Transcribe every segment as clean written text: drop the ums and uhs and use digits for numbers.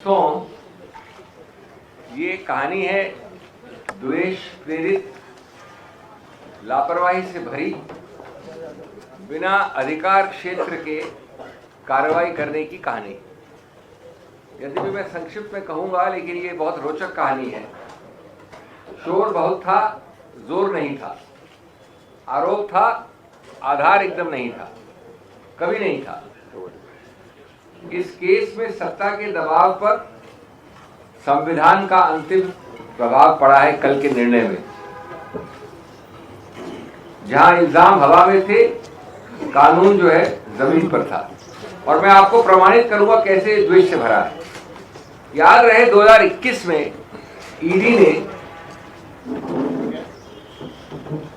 तो ये कहानी है द्वेष प्रेरित, लापरवाही से भरी, बिना अधिकार क्षेत्र के कार्रवाई करने की कहानी। यद्यपि मैं संक्षिप्त में कहूंगा, लेकिन ये बहुत रोचक कहानी है। शोर बहुत था, जोर नहीं था, आरोप था, आधार एकदम नहीं था, कभी नहीं था। इस केस में सत्ता के दबाव पर संविधान का अंतिम प्रभाव पड़ा है। कल के निर्णय में जहां इल्जाम हवा में थे, कानून जो है जमीन पर था। और मैं आपको प्रमाणित करूंगा कैसे द्वेष से भरा है। याद रहे 2021 में ईडी ने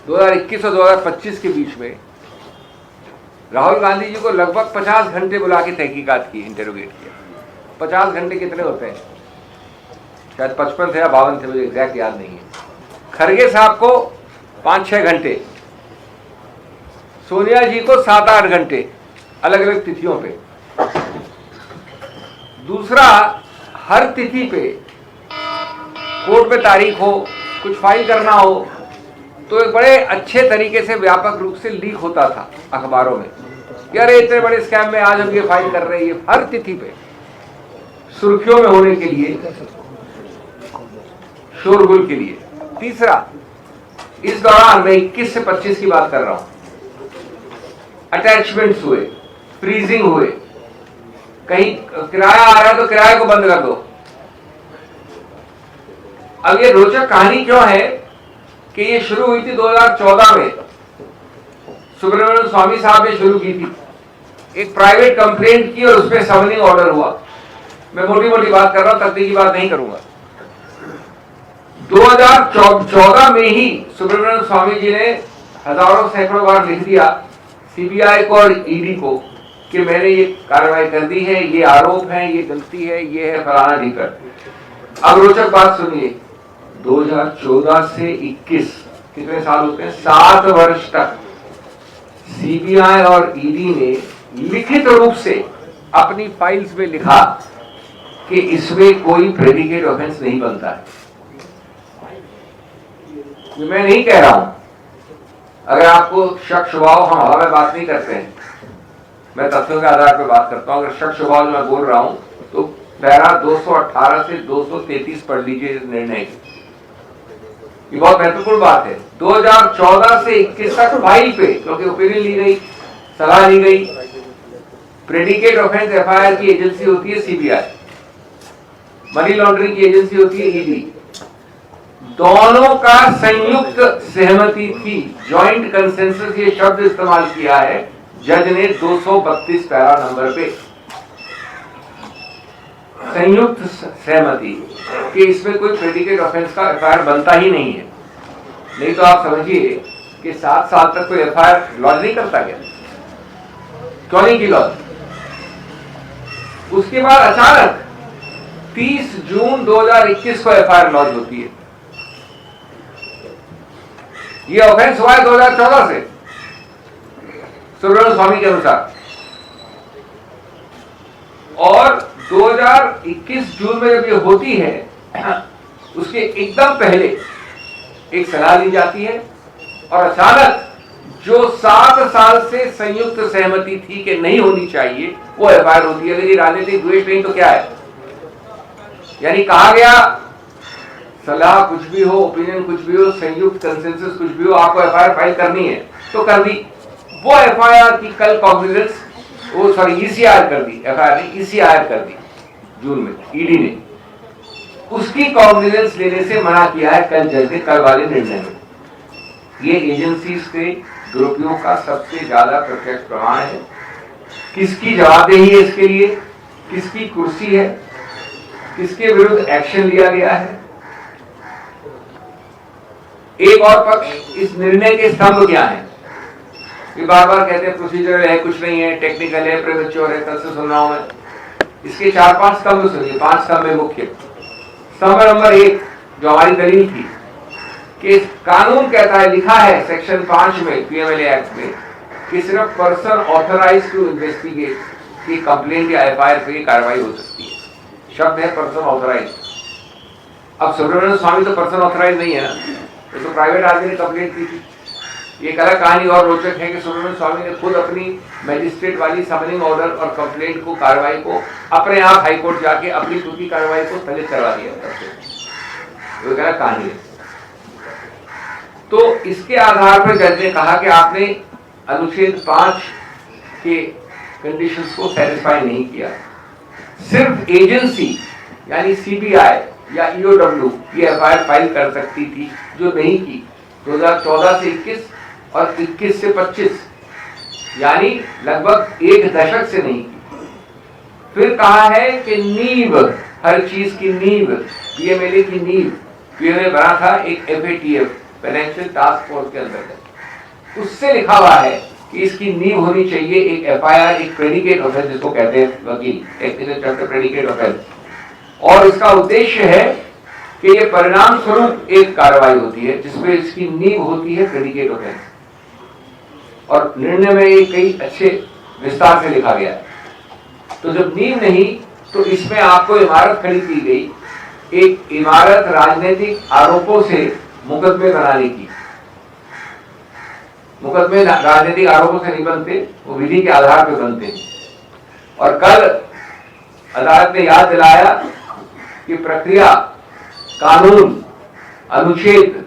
2021 और 2025 के बीच में राहुल गांधी जी को लगभग 50 घंटे बुला के तहकीकात की, इंटरोगेट किया। 50 घंटे कितने होते हैं? शायद 55 थे या 52 थे, मुझे एग्जैक्ट याद नहीं है। खरगे साहब को 5-6 घंटे, सोनिया जी को 7-8 घंटे, अलग अलग तिथियों पे। दूसरा, हर तिथि पे कोर्ट में तारीख हो, कुछ फाइल करना हो, तो एक बड़े अच्छे तरीके से व्यापक रूप से लीक होता था अखबारों में कि अरे इतने बड़े स्कैम में आज हम ये फाइल कर रहे हैं। ये हर तिथि पे सुर्खियों में होने के लिए, शोरगुल के लिए। तीसरा, इस दौरान मैं 21 से 25 की बात कर रहा हूं, अटैचमेंट्स हुए, फ्रीजिंग हुए, कहीं किराया आ रहा है तो किराए को बंद कर दो। अब ये रोचक कहानी क्यों है कि ये शुरू हुई थी 2014 में, सुब्रमण्यम स्वामी साहब ने शुरू की थी। एक प्राइवेट कंप्लेंट की और उसमें समनिंग ऑर्डर हुआ। मैं मोटी मोटी बात कर रहा हूं, तकनीकी बात नहीं करूंगा। 2014 में ही सुब्रमण्यम स्वामी जी ने हजारों सैकड़ों बार लिख दिया सीबीआई को और ईडी को कि मैंने ये कार्रवाई कर दी है, ये आरोप है, ये गलती है, ये है फलाना ढीकर। अब रोचक बात सुनिए, 2014 से 21 कितने साल होते हैं? 7 वर्ष तक सीबीआई और ईडी ने लिखित रूप से अपनी फाइल्स में लिखा कि इसमें कोई प्रेडिकेट ऑफेंस नहीं बनता है। ये मैं नहीं कह रहा हूं। अगर आपको शक शुभाव, हम हवा में बात नहीं करते हैं, मैं तथ्यों के आधार पर बात करता हूं। अगर शक शुभाव जो मैं बोल रहा हूं तो पैरा 218 से 233 पढ़ लीजिए निर्णय की। ये बहुत महत्वपूर्ण बात है। 2014 से 21 तक फाइल पे, क्योंकि ओपिनियन ली गई, सलाह ली गई, प्रेडिकेट ऑफेंस एफआईआर की एजेंसी होती है सीबीआई, मनी लॉन्ड्रिंग की एजेंसी होती है ईडी। दोनों का संयुक्त सहमति थी, जॉइंट कंसेंसस ये शब्द इस्तेमाल किया है जज ने 232 पैरा नंबर पे। संयुक्त सहमति कि इसमें कोई प्रेडिकेट ऑफेंस का एफआईआर बनता ही नहीं है। नहीं तो आप समझिए कि 7 साल तक कोई एफआईआर लॉन्च नहीं करता क्या? क्यों नहीं की लॉन्च? उसके बाद अचानक 30 जून 2021 को एफआईआर लॉन्च होती है। ये ऑफेंस हुआ है 2014 से सुब्रमण्यम स्वामी के अनुसार, और 2021 जून में जब ये होती है, उसके एकदम पहले एक सलाह ली जाती है और अचानक जो 7 साल से संयुक्त सहमति थी कि नहीं होनी चाहिए, वो एफआईआर होती है। अगर ये राजनीतिक द्वेष नहीं तो क्या है? यानी कहा गया सलाह कुछ भी हो, ओपिनियन कुछ भी हो, संयुक्त कंसेंसस कुछ भी हो, आपको एफआईआर फाइल करनी है तो कर दी। वो एफआईआर की कल कॉग्निजेंस, वो सॉरी ईसीआर कर दी, एफआईआर ने ईसीआर कर दी जून में ईडी ने। उसकी कॉग्निजेंस लेने से मना किया है कल जज ने, कल वाले निर्णय में। ये एजेंसीज के दुरुपयोग का सबसे ज्यादा प्रत्यक्ष प्रमाण है। किसकी जवाबदेही है इसके लिए, किसकी कुर्सी है, किसके विरुद्ध एक्शन लिया गया है। एक और पक्ष, इस निर्णय के स्तंभ क्या है? ये बार बार कहते हैं प्रोसीजरल है, कुछ नहीं है, टेक्निकल है, प्रीमेच्योर है, कल से सुन रहा हूं मैं। इसके 4-5 स्तंभ सुनिए, 5 स्तंभ में मुख्य। स्तंभ नंबर 1 जो हमारी दलील थी कि कानून कहता है, लिखा है सेक्शन 5 में पीएमएलए एक्ट में कि सिर्फ पर्सन ऑथराइज टू इन्वेस्टिगेट की कंप्लेंट या एफआईआर पे कार्रवाई हो सकती है। शब्द है पर्सन ऑथराइज। अब सुब्रमण्यम स्वामी तो पर्सन ऑथराइज नहीं है ना, ये तो प्राइवेट आदमी ने कंप्लेंट की थी। ये अलग कहानी और रोचक है कि सुब्रमण्यम स्वामी ने खुद अपनी मैजिस्ट्रेट वाली समनिंग ऑर्डर और कंप्लेंट को, कार्रवाई को अपने आप हाईकोर्ट जाके अपनी खुद की कार्रवाई को स्थगित करवा दिया। वो अलग कहानी है। तो इसके आधार पर जज ने कहा कि आपने अनुच्छेद 5 के कंडीशंस को सेटिस्फाई नहीं किया। सिर्फ एजेंसी यानी सीबीआई या ईओडब्ल्यू ये एफआईआर फाइल कर सकती थी, जो नहीं की। 2014 से 21 और 21 से 25 यानी लगभग एक दशक से नहीं की। फिर कहा है कि नींव, हर चीज की नींव, पीएमएलए की नींव, पीएमएलए बना था एक एफएटीएफ फाइनेंशियल टास्क फोर्स के अंतर्गत। उससे लिखा हुआ है कि इसकी नींव होनी चाहिए एक एफआईआर, एक प्रेडिकेट ऑफेंस जिसको कहते हैं वकील, टेक्निकल टर्म प्रेडिकेट ऑफेंस। और इसका उद्देश्य है कि ये परिणाम स्वरूप एक कार्रवाई होती है जिसमें इसकी नींव होती है प्रेडिकेट ऑफेंस। और निर्णय में ये कई अच्छे विस्तार से लिखा गया है। तो जब नींव नहीं तो इसमें आपको इमारत खड़ी की गई। एक इमारत राजनीतिक आरोपों से मुकदमे बनाने की। मुकदमे राजनीतिक आरोपों से नहीं बनते, वो विधि के आधार पर बनते हैं। और कल अदालत ने याद दिलाया कि प्रक्रिया, कानून, अनुच्छेद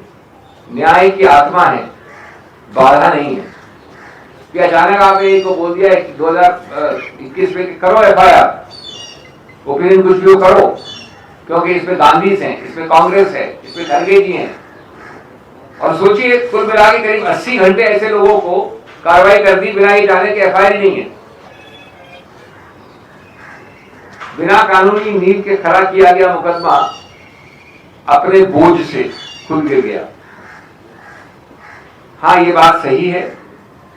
न्याय की आत्मा है, बाधा नहीं है। कि अचानक आपने एक को बोल दिया है 2021 में करो एफआईआर, ओपिनियन कुछ भी करो, क्योंकि इसमें गांधी हैं, इसमें कांग्रेस है, इसमें खड़गे जी हैं। और सोचिए कुल मिला के करीब 80 घंटे ऐसे लोगों को कार्रवाई कर दी बिना ये जाने के एफआईआर नहीं है। बिना कानूनी नींव के खड़ा किया गया मुकदमा अपने बोझ से खुद गिर गया। हाँ, ये बात सही है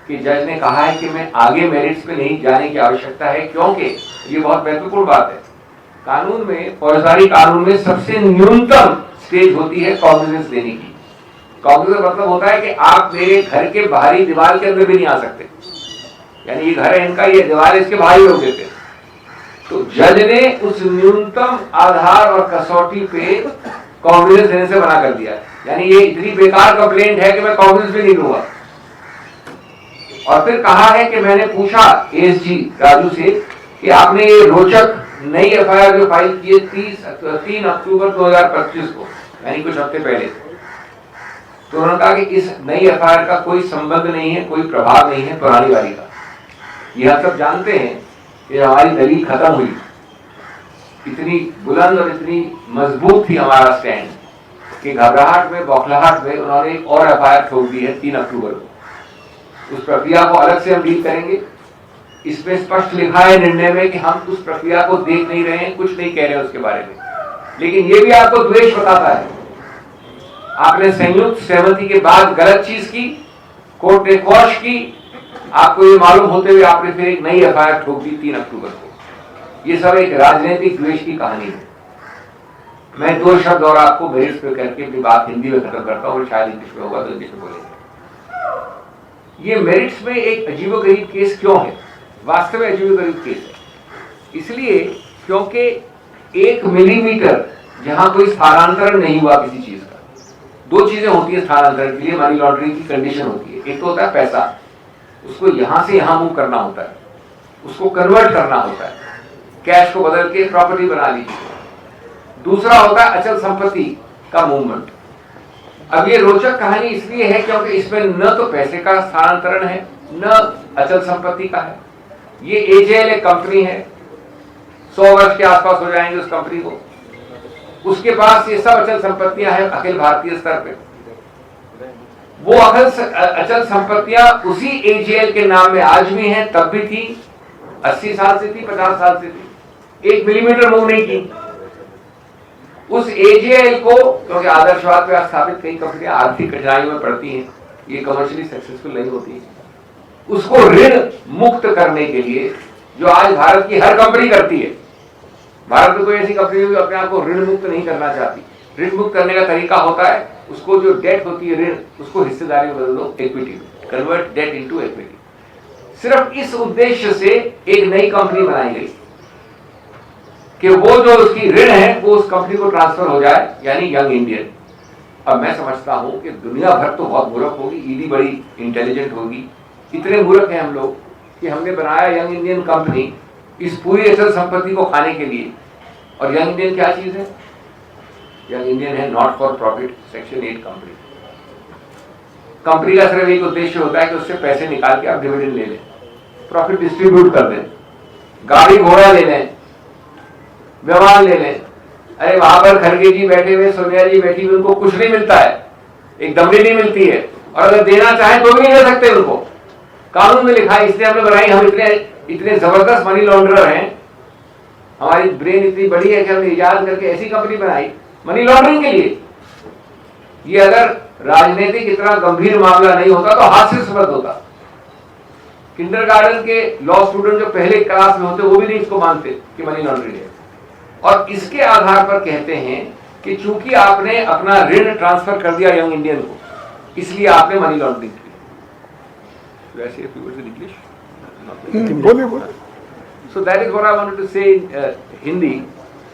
कि जज ने कहा है कि मैं आगे मेरिट्स पे नहीं जाने की आवश्यकता है, क्योंकि ये बहुत महत्वपूर्ण बात है। कानून में, फौजदारी कानून में सबसे न्यूनतम स्टेज होती है कॉग्निजेंस देने की। कॉग्निजेंस मतलब होता है कि आप मेरे घर के बाहरी दीवार के अंदर भी नहीं आ सकते, यानी ये घर है इनका, ये दीवार इसके बाहर ही रोक देते हैं। तो जज ने उस न्यूनतम आधार और कसौटी पे कॉग्निजेंस देने से मना कर दिया है। यानी ये इतनी बेकार कंप्लेंट है कि मैं कॉग्निजेंस भी नहीं लूंगा। और फिर कहा है कि मैंने पूछा एएसजी राजू से कि आपने ये रोचक नई एफआईआर जो फाइल की है 3 अक्टूबर 2025 को, यानी कुछ हफ्ते पहले, तो उन्होंने कहा कि इस नई एफआईआर का कोई संबंध नहीं है, कोई प्रभाव नहीं है पुरानी वाली का। ये हम सब जानते हैं कि हमारी दलील खत्म हुई, इतनी बुलंद और इतनी मजबूत थी हमारा स्टैंड कि घबराहट में, बौखलाहट में उन्होंने एक और एफआईआर ठोक दी है 3 अक्टूबर को। उस प्रक्रिया को अलग से हम डील करेंगे। इसमें स्पष्ट लिखा है निर्णय में कि हम उस प्रक्रिया को देख नहीं रहे हैं, कुछ नहीं कह रहे हैं उसके बारे में। लेकिन ये भी आपको द्वेष बताता है, आपने संयुक्त सहमति के बाद गलत चीज की, कोर्ट ने क्वॉश की, आपको ये मालूम होते हुए आपने फिर एक नई एफआईआर ठोक दी 3 अक्टूबर को। ये सब एक राजनीतिक द्वेष की कहानी है। मैं 2 शब्द और आपको मेरिट्स पे करके अपनी बात हिंदी में खत्म करता हूँ, शायद इंग्लिश में होगा तो इंग्लिश में बोलेंगे। ये मेरिट्स में एक अजीबोगरीब केस क्यों है? वास्तव में अजीबोगरीब केस है इसलिए क्योंकि 1 मिलीमीटर जहां कोई स्थानांतरण नहीं हुआ किसी चीज का। 2 चीजें होती है स्थानांतरण के लिए, मनी लॉन्ड्रिंग की कंडीशन होती है। एक तो होता है पैसा, उसको यहां से यहां मूव करना होता है, उसको कन्वर्ट करना होता है, कैश को बदल के प्रॉपर्टी बना लीजिए। दूसरा होता है अचल संपत्ति का मूवमेंट। अब ये रोचक कहानी इसलिए है क्योंकि इसमें न तो पैसे का स्थानांतरण है, न अचल संपत्ति का है। ये एजेएल एक कंपनी है, 100 वर्ष के आसपास हो जाएंगे उस कंपनी को। उसके पास ये सब अचल संपत्तियां हैं अखिल भारतीय स्तर पे। वो अचल संपत्तियां उसी एजेएल के नाम में आज भी हैं, तब भी थी, 80 साल से थी, 50 साल से थी। 1 मिलीमीटर मूव नहीं की। उस एजेएल को, क्योंकि आदर्शवाद पे स्थापित कई कंपनियां आर्थिक कठिनाइयों में पड़ती हैं, ये कमर्शियली सक्सेसफुल नहीं होती है, उसको ऋण मुक्त करने के लिए, जो आज भारत की हर कंपनी करती है। भारत में कोई ऐसी कंपनी भी अपने आप को ऋण मुक्त नहीं करना चाहती। ऋण मुक्त करने का तरीका होता है, उसको जो डेट होती है ऋण, उसको हिस्सेदारी में बदल दो, इक्विटी में, कन्वर्ट डेट इनटू इक्विटी। सिर्फ इस उद्देश्य से एक नई कंपनी बनाई गई। कि वो जो उसकी ऋण है वो उस कंपनी को ट्रांसफर हो जाए, यानी यंग इंडियन। अब मैं समझता हूं कि दुनिया भर तो बहुत मूर्ख होगी, ईडी बड़ी इंटेलिजेंट होगी। इतने मूर्ख हैं हम लोग कि हमने बनाया यंग इंडियन कंपनी इस पूरी अचल संपत्ति को खाने के लिए। और यंग इंडियन क्या चीज है? यंग इंडियन है not for profit section 8 company. Company का सिर्फ एक उद्देश्य होता है कि उससे पैसे निकाल के आप डिविडेंड ले लें, प्रॉफिट डिस्ट्रीब्यूट कर दें, गाड़ी घोड़ा ले लें, व्यवहार ले लें। अरे वहां पर खड़गे जी बैठे हुए, सोनिया जी बैठी हुई, उनको कुछ नहीं मिलता है, एक दमड़ी नहीं मिलती है, और अगर देना चाहे तो भी नहीं दे सकते उनको। कानून में लिखा है, इसलिए हमने बनाई। हम इतने जबरदस्त मनी लॉन्ड्रर हैं, हमारी ब्रेन इतनी बड़ी है कि हमने इजाद करके ऐसी कंपनी बनाई मनी लॉन्ड्रिंग के लिए। ये अगर राजनीतिक इतना गंभीर मामला नहीं होता तो हास्यास्पद होता। किंडरगार्टन के लॉ स्टूडेंट जो पहले क्लास में होते वो भी नहीं इसको मानते कि मनी लॉन्ड्रिंग है, और इसके आधार पर कहते हैं कि चूंकि आपने अपना ऋण ट्रांसफर कर दिया यंग इंडियन को, इसलिए आपने मनी लॉन्ड्रिंग की। वैसे English, so that is what I wanted to say in Hindi.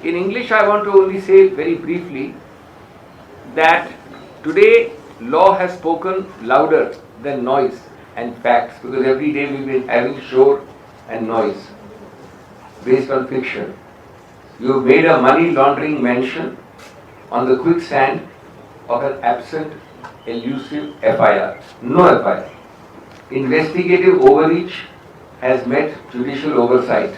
In English, I want to only say very briefly that today law has spoken louder than noise and facts, because every day we've been having shore and noise based on fiction. You made a money laundering mention on the quicksand of an absent, elusive FIR. No FIR. Investigative overreach has met judicial oversight,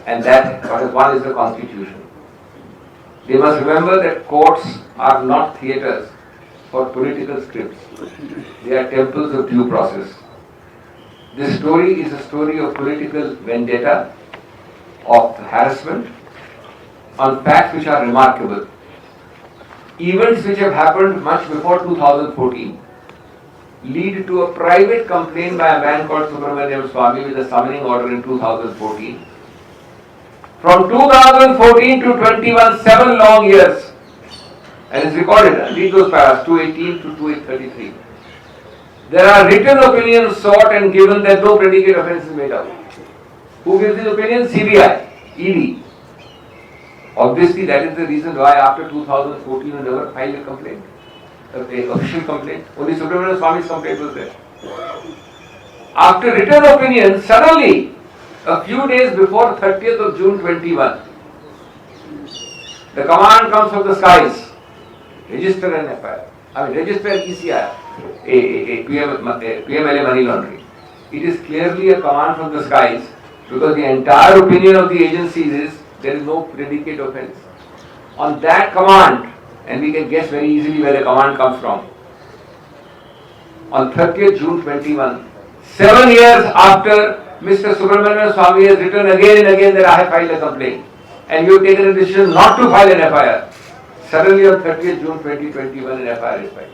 and that one is the Constitution. They must remember that courts are not theatres for political scripts. They are temples of due process. This story is a story of political vendetta, of harassment, on facts which are remarkable. Events which have happened much before 2014 lead to a private complaint by a man called Subramaniam Swamy with a summoning order in 2014. From 2014 to 21, 7 long years, and it's recorded. Read those paragraphs, 218 to 2833. There are written opinions sought and given that no predicate offence is made out. Who gives these opinions? CBI, ED. Obviously, that is the reason why after 2014 you never filed a complaint, an official complaint. Only Subramanian Swamy's complaint was there. After written opinions, suddenly, a few days before 30th of June 21, the command comes from the skies. Register an FIR. Register an ECI, a PMLA money laundering. It is clearly a command from the skies, because the entire opinion of the agencies is there is no predicate offence. On that command, and we can guess very easily where the command comes from, on 30th June 21, 7 years after Mr. Subramanian Swamy has written again and again that I have filed a complaint, and you have taken a decision not to file an FIR. Suddenly on 30th June 2021 an FIR is filed.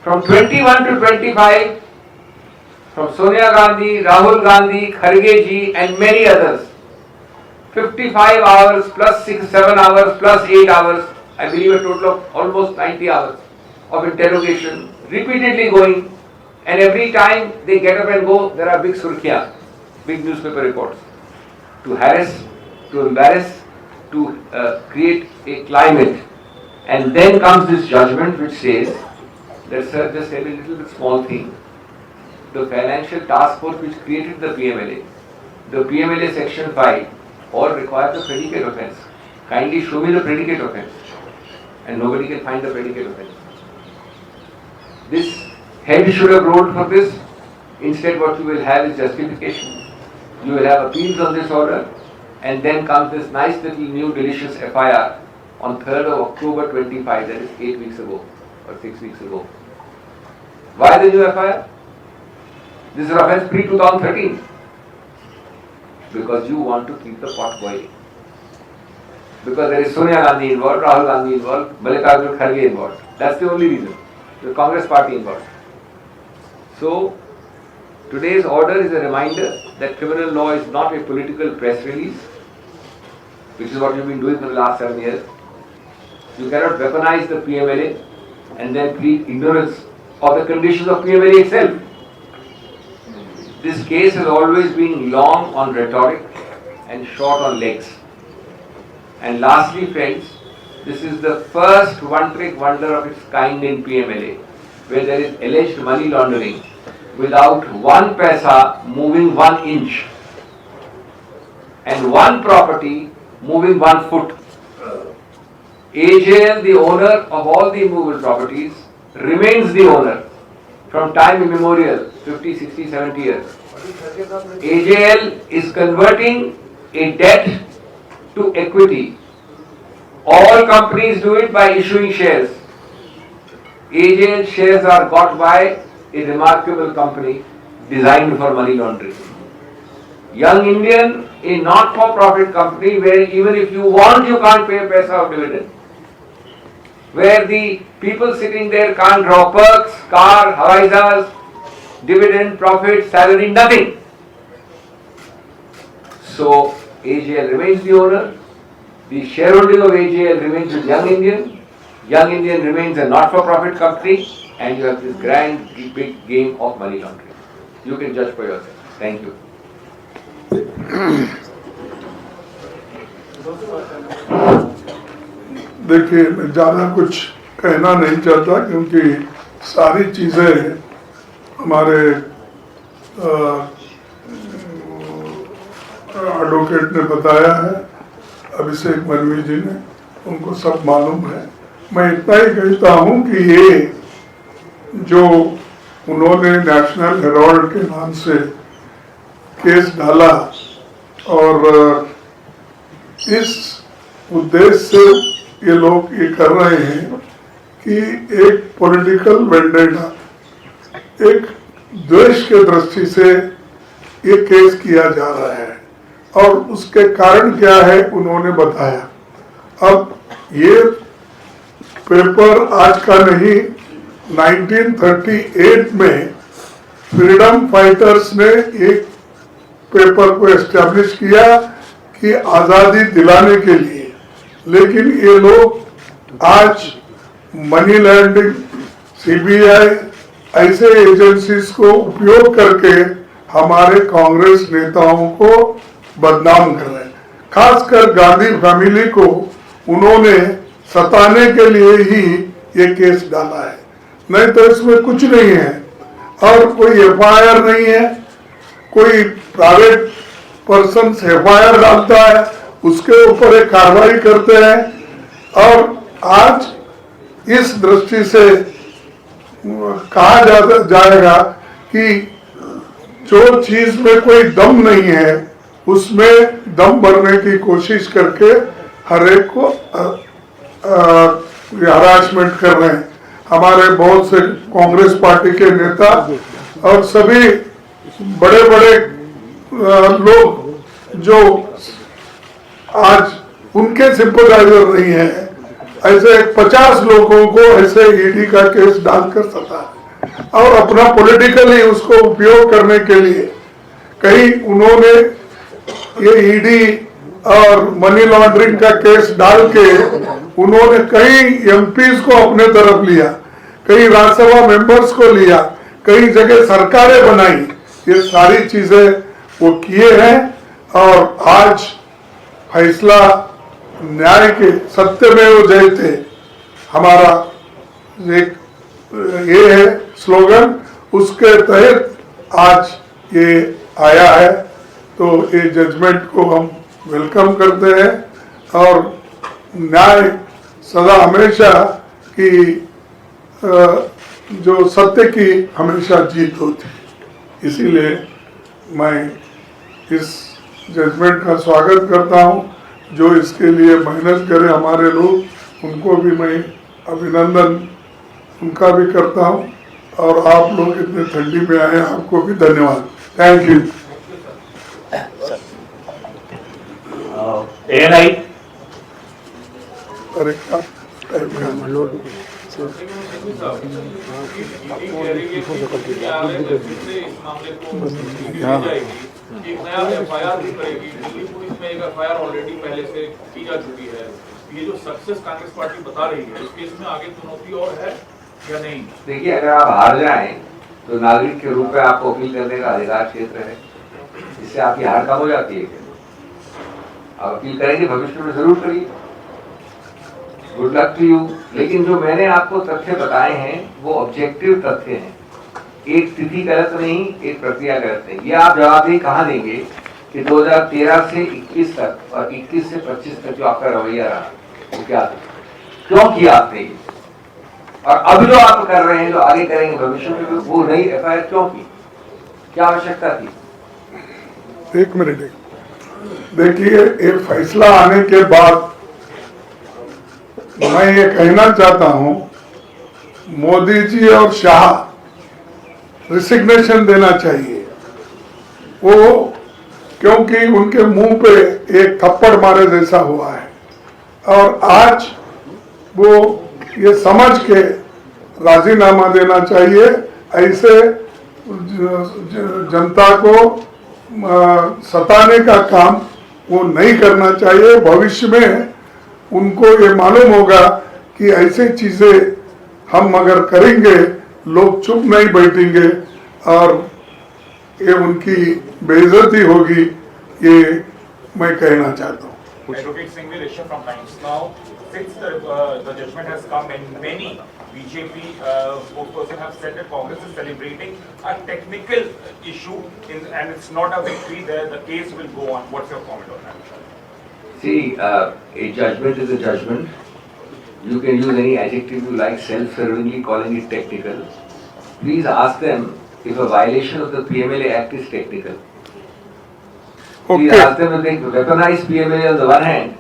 From 21 to 25, from Sonia Gandhi, Rahul Gandhi, Kharge ji and many others, 55 hours plus 6-7 hours plus 8 hours, I believe a total of almost 90 hours of interrogation, repeatedly going, and every time they get up and go, there are big surkhiya, big newspaper reports, to harass, to embarrass, to create a climate. And then comes this judgment which says that, sir, just a little bit small thing. The financial task force which created the PMLA section 5, all requires a predicate offence. Kindly show me the predicate offence. And nobody can find the predicate offence. This head should have rolled for this. Instead, what you will have is justification. You will have appeals on this order, and then comes this nice little new delicious FIR on 3rd of October 25, that is 8 weeks ago or 6 weeks ago. Why the new FIR? This is an offence pre-2013. Because you want to keep the pot boiling. Because there is Sonia Gandhi involved, Rahul Gandhi involved, Mallikarjun Kharge involved. That's the only reason. The Congress party involved. So, today's order is a reminder that criminal law is not a political press release, which is what you've been doing for the last 7 years. You cannot weaponize the PMLA and then plead ignorance of the conditions of PMLA itself. This case has always been long on rhetoric, and short on legs. And lastly, friends, this is the first one-trick wonder of its kind in PMLA, where there is alleged money laundering without 1 paisa moving 1 inch and 1 property moving 1 foot. AJL, the owner of all the immovable properties, remains the owner from time immemorial, 50, 60, 70 years. AJL is converting a debt to equity. All companies do it by issuing shares. AJL shares are got by a remarkable company designed for money laundering. Young Indian, a not-for-profit company where even if you want, you can't pay a paisa of dividend. Where the people sitting there can't draw perks, car, Hawai Jahaz, dividend, profit, salary, nothing. So AJL remains the owner. The shareholding of AJL remains with Young Indian. Young Indian remains a not-for-profit company, and you have this grand, big game of money laundering. You can judge for yourself. Thank you. देखिए, मैं ज़्यादा कुछ कहना नहीं चाहता क्योंकि सारी चीज़ें हमारे एडवोकेट ने बताया है, अभिषेक मनवी जी ने, उनको सब मालूम है। मैं इतना ही कहता हूँ कि ये जो उन्होंने नेशनल हेराल्ड के नाम से केस डाला और इस उद्देश्य से ये लोग ये कर रहे हैं कि एक पॉलिटिकल वेंडेटा, एक द्वेष के दृष्टि से ये केस किया जा रहा है और उसके कारण क्या है उन्होंने बताया। अब ये पेपर आज का नहीं, 1938 में फ्रीडम फाइटर्स ने एक पेपर को एस्टैब्लिश किया कि आज़ादी दिलाने के लिए, लेकिन ये लोग आज मनी लॉन्ड्रिंग, सीबीआई ऐसे एजेंसीज को उपयोग करके हमारे कांग्रेस नेताओं को बदनाम कर रहे हैं। खासकर गांधी फैमिली को उन्होंने सताने के लिए ही ये केस डाला है, नहीं तो इसमें कुछ नहीं है और कोई एफआईआर नहीं है। कोई प्राइवेट पर्सन एफआईआर डालता है, उसके ऊपर एक कार्रवाई करते हैं और आज इस दृष्टि से कहा जाएगा कि जो चीज में कोई दम नहीं है उसमें दम भरने की कोशिश करके हर एक को हरासमेंट कर रहे हैं। हमारे बहुत से कांग्रेस पार्टी के नेता और सभी बड़े बड़े लोग जो आज उनके सिंपथाइजर नहीं है, ऐसे 50 लोगों को ऐसे ईडी का केस डालकर सता और अपना पॉलिटिकली उसको उपयोग करने के लिए कहीं उन्होंने ये ईडी और मनी लॉन्ड्रिंग का केस डाल के उन्होंने कई एमपीज को अपने तरफ लिया, कई राज्यसभा मेंबर्स को लिया, कई जगह सरकारें बनाई। ये सारी चीजें वो किए हैं और आज फैसला न्याय के सत्यमेव जयते हमारा एक ये है स्लोगन, उसके तहत आज ये आया है। तो ये जजमेंट को हम वेलकम करते हैं और न्याय सदा हमेशा की जो सत्य की हमेशा जीत होती है। इसीलिए मैं इस जजमेंट का स्वागत करता हूं। जो इसके लिए मेहनत करे हमारे लोग, उनको भी मैं अभिनंदन उनका भी करता हूं और आप लोग इतने ठंडी में आए, आपको भी धन्यवाद। Thank you. अरे एक नया एफआईआर भी करेगी, दिल्ली पुलिस में एक एफआईआर ऑलरेडी पहले से की जा चुकी है। ये जो सक्सेस कांग्रेस पार्टी बता रही है, इस केस में आगे चुनौती और है या नहीं? देखिए, अगर आप हार जाएं तो नागरिक के रूप में आपको अपील करने का अधिकार क्षेत्र है, इससे आपकी हार कम हो जाती है। आप अपील करेंगे भविष्य में जरूर करिए, गुड लक टू यू। लेकिन जो मैंने आपको तथ्य बताए हैं वो ऑब्जेक्टिव तथ्य हैं, एक तिथि गलत नहीं, एक प्रक्रिया गलत नहीं। ये आप जवाबदेही कहाँ देंगे कि 2013 से 21 तक और 21 से 25 तक जो आपका रवैया रहा वो क्या था, क्यों किया आपने ये, और अब जो आप कर रहे हैं, जो आगे करेंगे भविष्य में, वो नई एफआईआर क्यों की, क्या आवश्यकता थी? एक मिनट, देखिए ये फैसला आने के बाद मैं ये कहना चाहता हूं, मोदी जी और शाह रिसिग्नेशन देना चाहिए। वो क्योंकि उनके मुंह पे एक थप्पड़ मारे जैसा हुआ है, और आज वो ये समझ के राजीनामा देना चाहिए। ऐसे जनता को सताने का काम वो नहीं करना चाहिए। भविष्य में उनको ये मालूम होगा कि ऐसे चीजें हम अगर करेंगे लोग चुप नहीं बैठेंगे और ये उनकी बेइज्जती होगी, ये मैं कहना चाहता हूँ। Advocate Singhvi Rishabh from Times. Now, since the judgment has come and many BJP spokespersons have said that Congress is celebrating a technical issue and it's not a victory there, the case will go on. What's your comment on that? See, a judgment is a judgment. You can use any adjective you like, self-servingly calling it technical. Please ask them if a violation of the PMLA Act is technical. Please ask them if they weaponize PMLA on the one hand,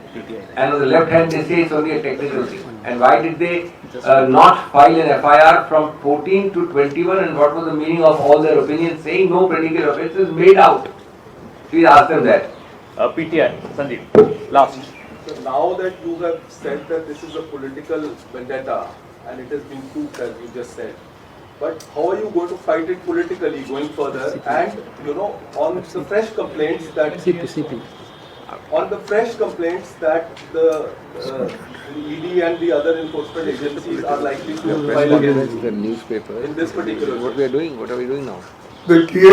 and on the left hand they say it's only a technical thing. And why did they not file an FIR from 14 to 21, and what was the meaning of all their opinions saying no predicate offence is made out? Please ask them that. PTI, Sandeep, last. So now that you have said that this is a political vendetta and it has been proved as you just said, but how are you going to fight it politically going further? And you know, on the fresh complaints that on the fresh complaints that the ED and the other enforcement agencies are likely to file against the newspaper in this particular what we are doing, what are we doing now? देखिए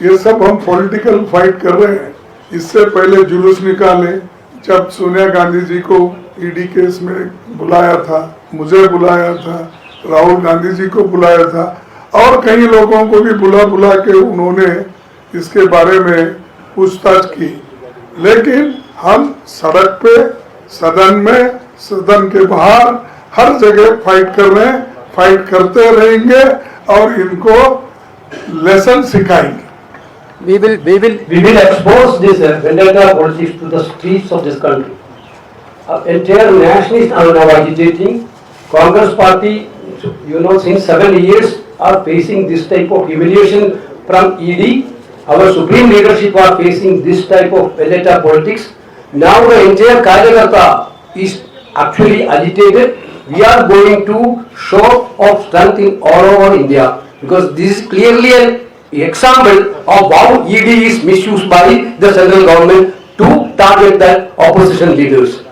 ये सब हम political fight कर रहे हैं। इससे पहले जुलूस निकाले जब सोनिया गांधी जी को ईडी केस में बुलाया था, मुझे बुलाया था, राहुल गांधी जी को बुलाया था, और कई लोगों को भी बुला के उन्होंने इसके बारे में पूछताछ की। लेकिन हम सड़क पे, सदन में, सदन के बाहर हर जगह फाइट कर रहे हैं, फाइट करते रहेंगे और इनको लेसन सिखाएंगे। We will expose this vendetta politics to the streets of this country. Entire nationalists are now agitating. Congress party, you know, since 7 years are facing this type of humiliation from ED. Our supreme leadership are facing this type of vendetta politics. Now the entire Karyakarta is actually agitated. We are going to show of strength in all over India, because this is clearly an example of how ED is misused by the central government to target the opposition leaders.